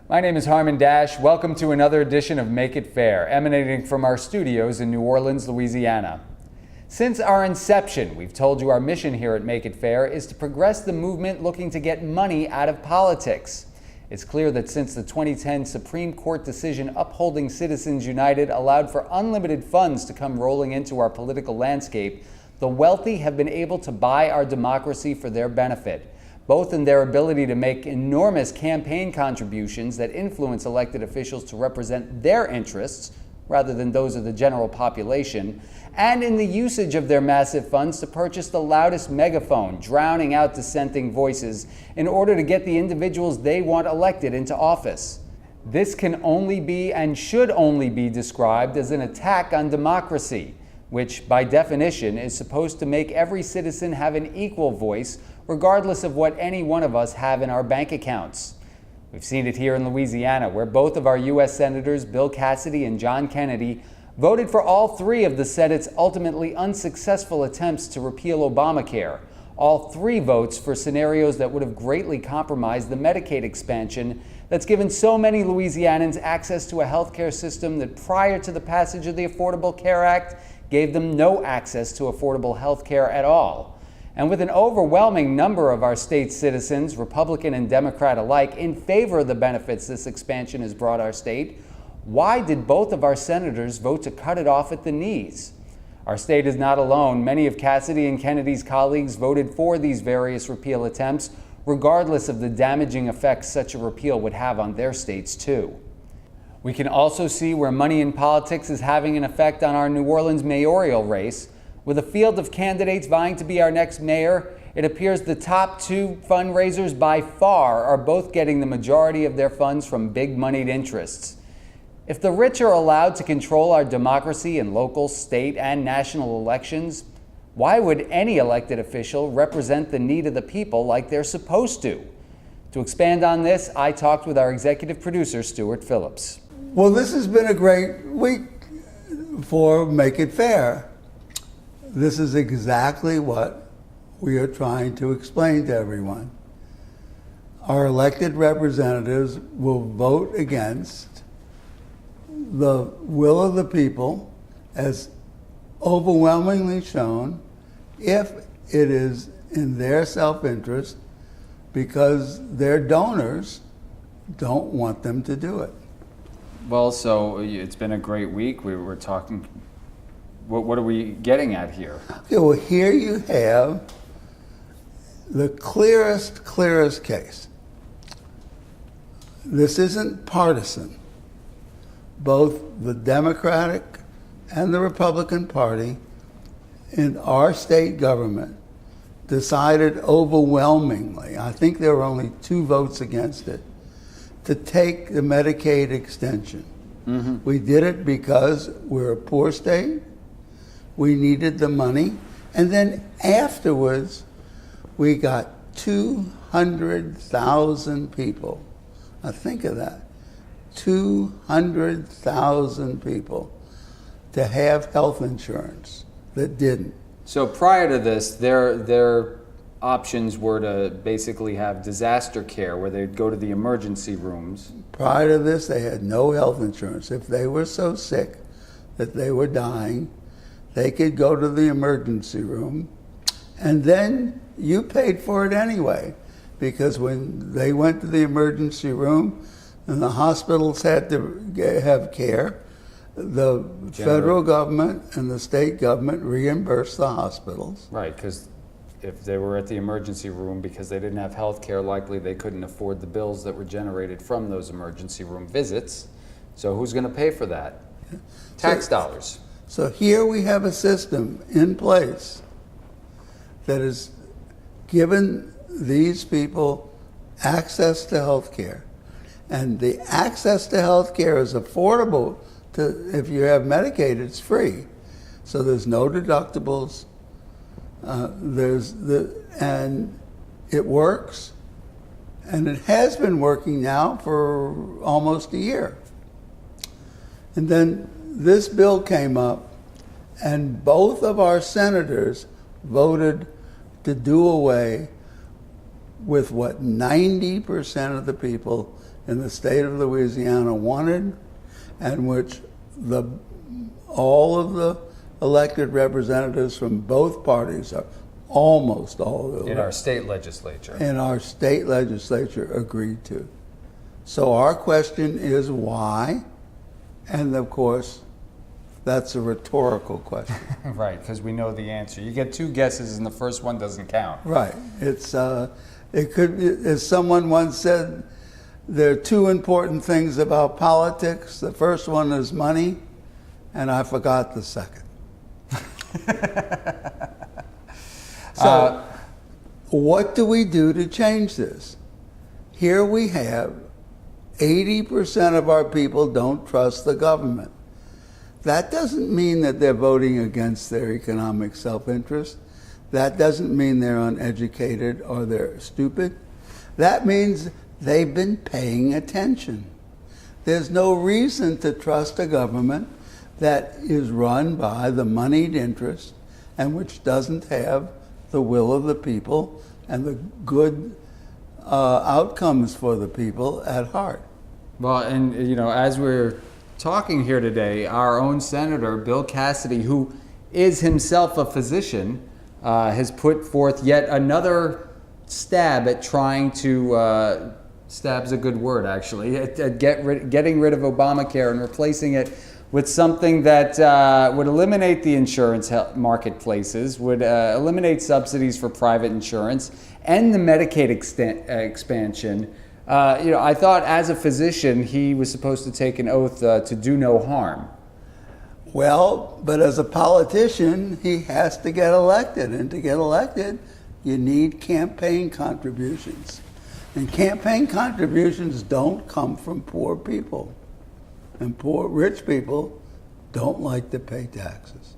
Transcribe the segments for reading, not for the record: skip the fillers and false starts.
My name is Harmon Dash. Welcome to another edition of Make It Fair, emanating from our studios in New Orleans, Louisiana. Since our inception, we've told you our mission here at Make It Fair is to progress the movement looking to get money out of politics. It's clear that since the 2010 Supreme Court decision upholding Citizens United allowed for unlimited funds to come rolling into our political landscape, the wealthy have been able to buy our democracy for their benefit, both in their ability to make enormous campaign contributions that influence elected officials to represent their interests rather than those of the general population, and in the usage of their massive funds to purchase the loudest megaphone, drowning out dissenting voices in order to get the individuals they want elected into office. This can only be and should only be described as an attack on democracy, which by definition is supposed to make every citizen have an equal voice regardless of what any one of us have in our bank accounts. We've seen it here in Louisiana, where both of our U.S. Senators, Bill Cassidy and John Kennedy, voted for all three of the Senate's ultimately unsuccessful attempts to repeal Obamacare, all three votes for scenarios that would have greatly compromised the Medicaid expansion that's given so many Louisianans access to a healthcare system that prior to the passage of the Affordable Care Act gave them no access to affordable health care at all. And with an overwhelming number of our state's citizens, Republican and Democrat alike, in favor of the benefits this expansion has brought our state, why did both of our senators vote to cut it off at the knees? Our state is not alone. Many of Cassidy and Kennedy's colleagues voted for these various repeal attempts, regardless of the damaging effects such a repeal would have on their states too. We can also see where money in politics is having an effect on our New Orleans mayoral race. With a field of candidates vying to be our next mayor, it appears the top two fundraisers by far are both getting the majority of their funds from big-moneyed interests. If the rich are allowed to control our democracy in local, state, and national elections, why would any elected official represent the need of the people like they're supposed to? To expand on this, I talked with our executive producer, Stuart Phillips. Well, this has been a great week for Make It Fair. This is exactly what we are trying to explain to everyone. Our elected representatives will vote against the will of the people as overwhelmingly shown if it is in their self-interest because their donors don't want them to do it. Well, so it's been a great week. We were talking. What are we getting at here? Okay, well, here you have the clearest case. This isn't partisan. Both the Democratic and the Republican Party in our state government decided overwhelmingly, I think there were only 2 votes against it, to take the Medicaid extension. Mm-hmm. We did it because we're a poor state. We needed the money. And then afterwards, we got 200,000 people. Now think of that. 200,000 people to have health insurance that didn't. So prior to this, their options were to basically have disaster care where they'd go to the emergency rooms. Prior to this, they had no health insurance. If they were so sick that they were dying, they could go to the emergency room, and then you paid for it anyway, because when they went to the emergency room and the hospitals had to have care, the federal government and the state government reimbursed the hospitals. Right, because if they were at the emergency room because they didn't have health care, likely they couldn't afford the bills that were generated from those emergency room visits. So who's going to pay for that? Tax dollars. So here we have a system in place that has given these people access to health care. And the access to health care is affordable if you have Medicaid, it's free. So there's no deductibles. And it works. And it has been working now for almost a year. And then this bill came up, and both of our senators voted to do away with what 90% of the people in the state of Louisiana wanted, and which all of the elected representatives from both parties, are almost all of them, In our state legislature. in our state legislature agreed to. So our question is why? And of course, that's a rhetorical question. Right, because we know the answer. You get 2 guesses and the first one doesn't count. Right. It could be, as someone once said, there are 2 important things about politics. The first one is money, and I forgot the second. So, what do we do to change this? Here we have 80% of our people don't trust the government. That doesn't mean that they're voting against their economic self-interest. That doesn't mean they're uneducated or they're stupid. That means they've been paying attention. There's no reason to trust a government that is run by the moneyed interest and which doesn't have the will of the people and the good outcomes for the people at heart. Well, and as we're talking here today, our own Senator, Bill Cassidy, who is himself a physician, has put forth yet another stab at trying to, stab's a good word actually, at getting rid of Obamacare and replacing it with something that would eliminate the insurance marketplaces, would eliminate subsidies for private insurance, and the Medicaid expansion. I thought as a physician, he was supposed to take an oath to do no harm. Well, but as a politician, he has to get elected. And to get elected, you need campaign contributions. And campaign contributions don't come from poor people. And rich people don't like to pay taxes.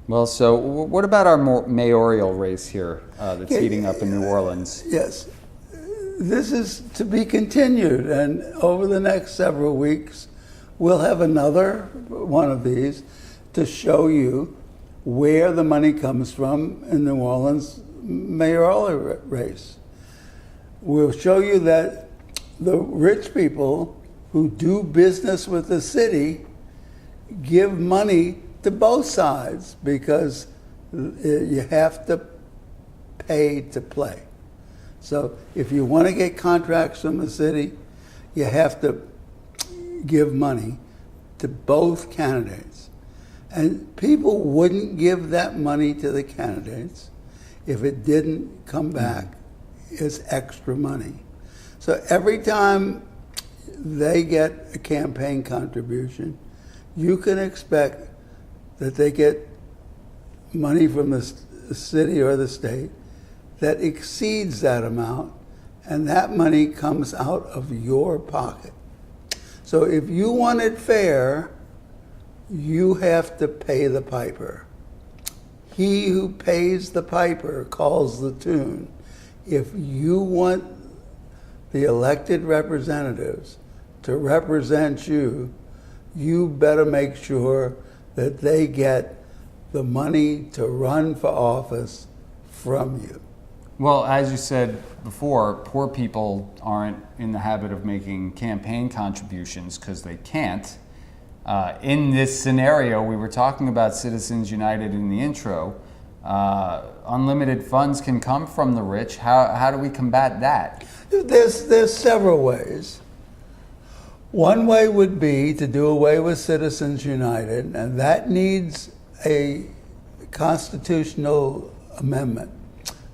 Well, so what about our mayoral race here that's heating up in New Orleans? Yes. This is to be continued, and over the next several weeks, we'll have another one of these to show you where the money comes from in New Orleans mayoral race. We'll show you that the rich people who do business with the city give money to both sides because you have to pay to play. So if you want to get contracts from the city, you have to give money to both candidates. And people wouldn't give that money to the candidates if it didn't come back as extra money. So every time they get a campaign contribution, you can expect that they get money from the city or the state that exceeds that amount, and that money comes out of your pocket. So if you want it fair, you have to pay the piper. He who pays the piper calls the tune. If you want the elected representatives to represent you, you better make sure that they get the money to run for office from you. Well, as you said before, poor people aren't in the habit of making campaign contributions because they can't. In this scenario, we were talking about Citizens United in the intro. Unlimited funds can come from the rich. How do we combat that? There's several ways. One way would be to do away with Citizens United, and that needs a constitutional amendment.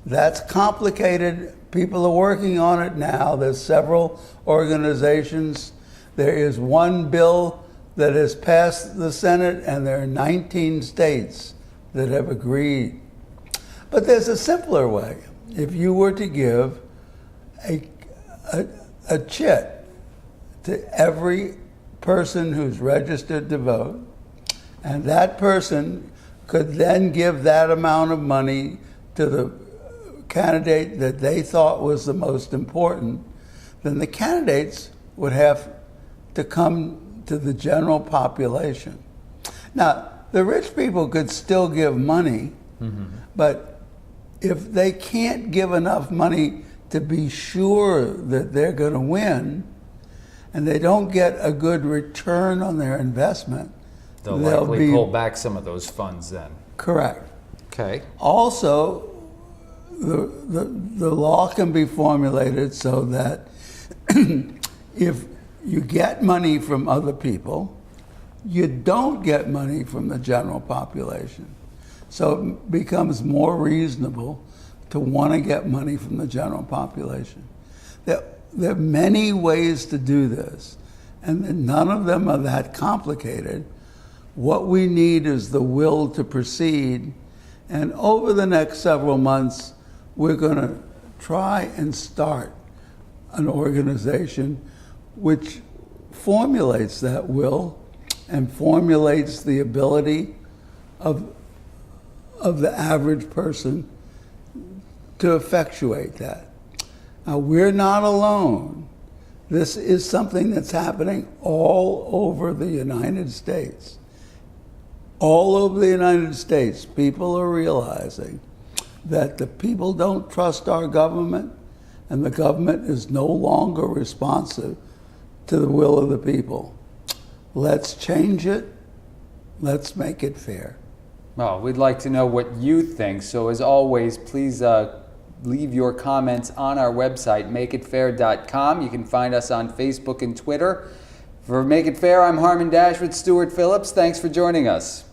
That's complicated. People are working on it now. There's several organizations. There is one bill that has passed the Senate, and there are 19 states that have agreed. But there's a simpler way. If you were to give a chit to every person who's registered to vote, and that person could then give that amount of money to the candidate that they thought was the most important, then the candidates would have to come to the general population. Now, the rich people could still give money, but if they can't give enough money to be sure that they're going to win, and they don't get a good return on their investment, They'll likely pull back some of those funds then. correct. Okay. Also, the law can be formulated so that if you get money from other people, you don't get money from the general population. So it becomes more reasonable to want to get money from the general population. There are many ways to do this, and none of them are that complicated. What we need is the will to proceed, and over the next several months, we're going to try and start an organization which formulates that will and formulates the ability of the average person to effectuate that. Now, we're not alone. This is something that's happening all over the United States. All over the United States, people are realizing that the people don't trust our government, and the government is no longer responsive to the will of the people. Let's change it. Let's make it fair. Well, we'd like to know what you think. So as always, please leave your comments on our website, makeitfair.com. You can find us on Facebook and Twitter. For Make It Fair, I'm Harmon Dash with Stuart Phillips. Thanks for joining us.